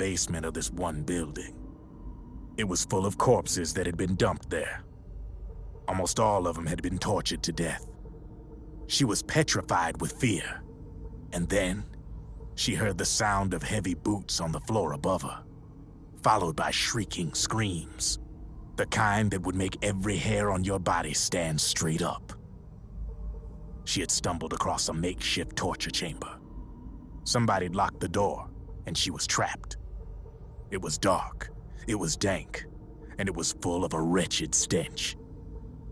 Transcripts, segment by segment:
basement of this one building. It was full of corpses that had been dumped there. Almost all of them had been tortured to death. She was petrified with fear. And then, she heard the sound of heavy boots on the floor above her, followed by shrieking screams. The kind that would make every hair on your body stand straight up. She had stumbled across a makeshift torture chamber. Somebody'd locked the door, and she was trapped. It was dark, it was dank, and it was full of a wretched stench.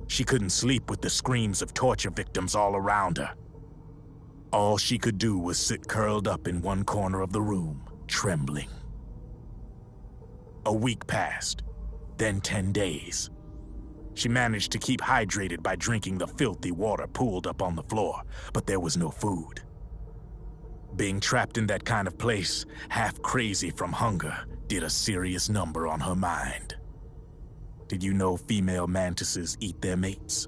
She couldn't sleep with the screams of torture victims all around her. All she could do was sit curled up in one corner of the room, trembling. A week passed, then 10 days. She managed to keep hydrated by drinking the filthy water pooled up on the floor, but there was no food. Being trapped in that kind of place, half crazy from hunger, did a serious number on her mind. Did you know female mantises eat their mates?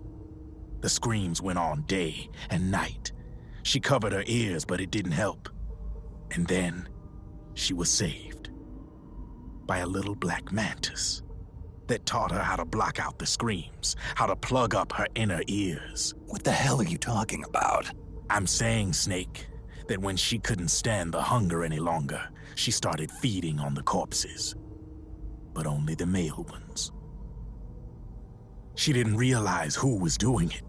The screams went on day and night. She covered her ears, but it didn't help. And then, she was saved. By a little black mantis that taught her how to block out the screams, how to plug up her inner ears. What the hell are you talking about? I'm saying, Snake, that when she couldn't stand the hunger any longer, she started feeding on the corpses. But only the male ones. She didn't realize who was doing it.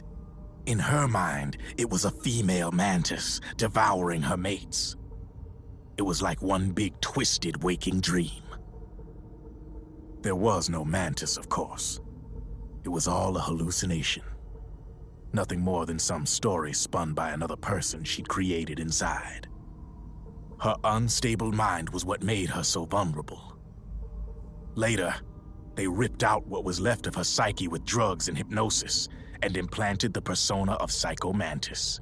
In her mind, it was a female mantis devouring her mates. It was like one big twisted waking dream. There was no mantis, of course. It was all a hallucination. Nothing more than some story spun by another person she'd created inside. Her unstable mind was what made her so vulnerable. Later, they ripped out what was left of her psyche with drugs and hypnosis and implanted the persona of Psycho Mantis.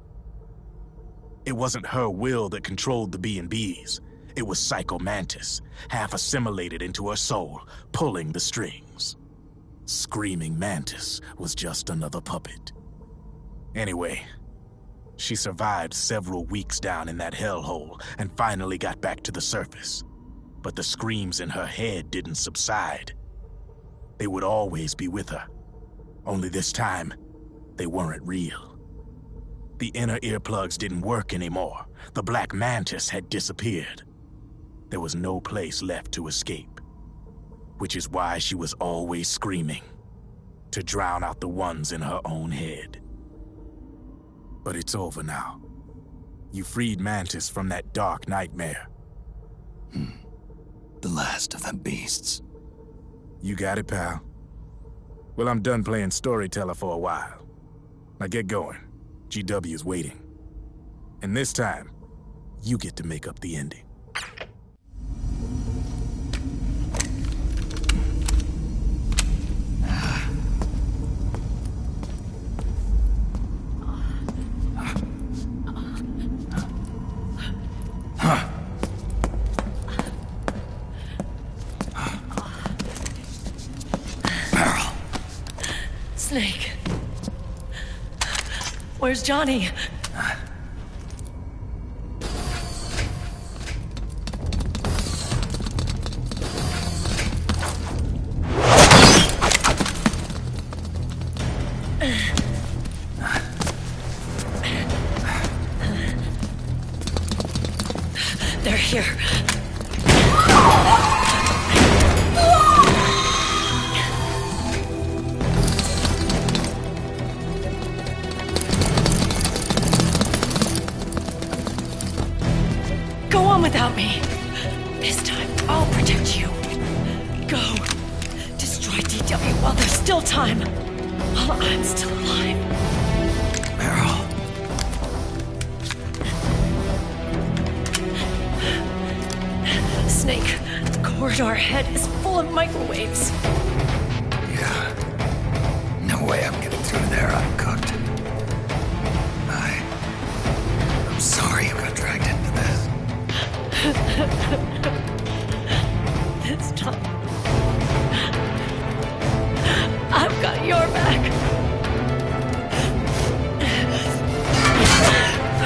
It wasn't her will that controlled the B&Bs. It was Psycho Mantis, half assimilated into her soul, pulling the strings. Screaming Mantis was just another puppet. Anyway, she survived several weeks down in that hellhole and finally got back to the surface. But the screams in her head didn't subside. They would always be with her. Only this time, they weren't real. The inner earplugs didn't work anymore. The black mantis had disappeared. There was no place left to escape. Which is why she was always screaming, to drown out the ones in her own head. But it's over now. You freed Mantis from that dark nightmare. The last of them beasts. You got it, pal. Well, I'm done playing storyteller for a while. Now get going. GW's waiting. And this time, you get to make up the ending. Snake. Where's Johnny? They're here. Without me. This time, I'll protect you. Go. Destroy DW while there's still time. While I'm still alive. Meryl. Snake, the corridor ahead is full of microwaves. Yeah. No way I'm getting through there uncooked. I'm sorry you got dragged into this. This time, I've got your back.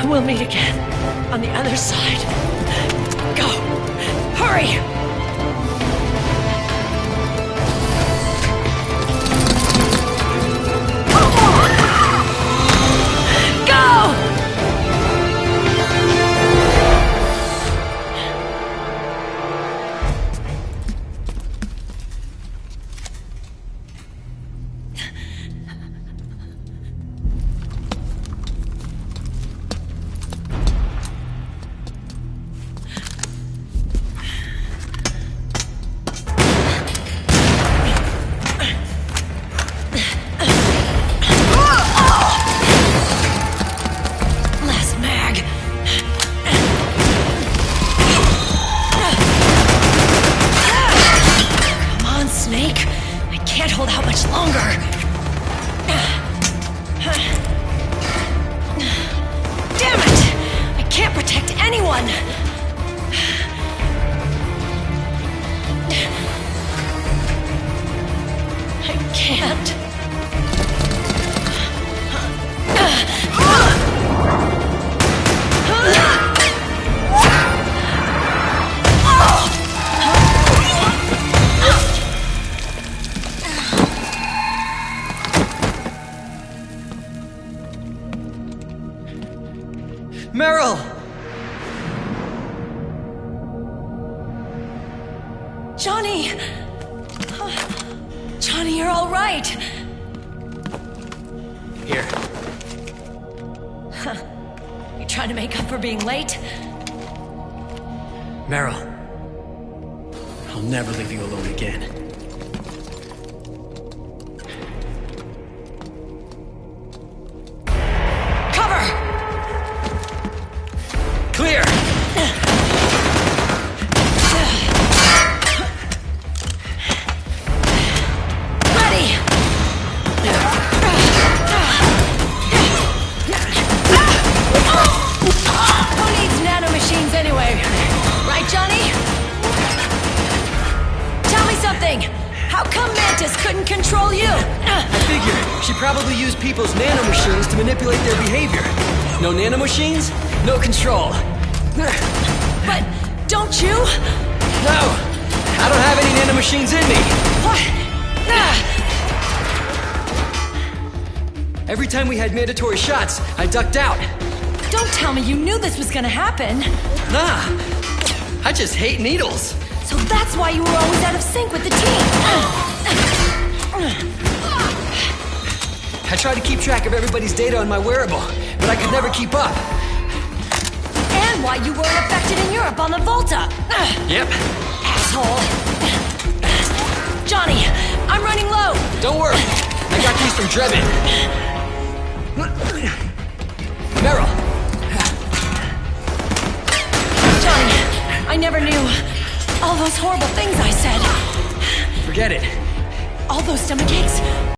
We'll meet again on the other side. Go! Hurry! much longer. Damn it! I can't protect anyone! I can't. Meryl! Johnny! Johnny, you're all right. Here. You trying to make up for being late? Meryl. I'll never leave you alone again. Cover! Clear! Ready! Who needs nanomachines anyway? Right, Johnny? Tell me something! How come Mantis couldn't control you? I figure she probably used people's nanomachines to manipulate their behavior. No nanomachines, no control. But don't you? No! I don't have any nanomachines in me! What? Every time we had mandatory shots, I ducked out. Don't tell me you knew this was gonna happen. Nah! I just hate needles! So that's why you were always out of sync with the team. I tried to keep track of everybody's data on my wearable, but I could never keep up. And why you weren't affected in Europe on the Volta. Yep. Asshole. Johnny, I'm running low. Don't worry. I got these from Drebin. Meryl. Johnny, I never knew all those horrible things I said. Forget it. All those stomach aches.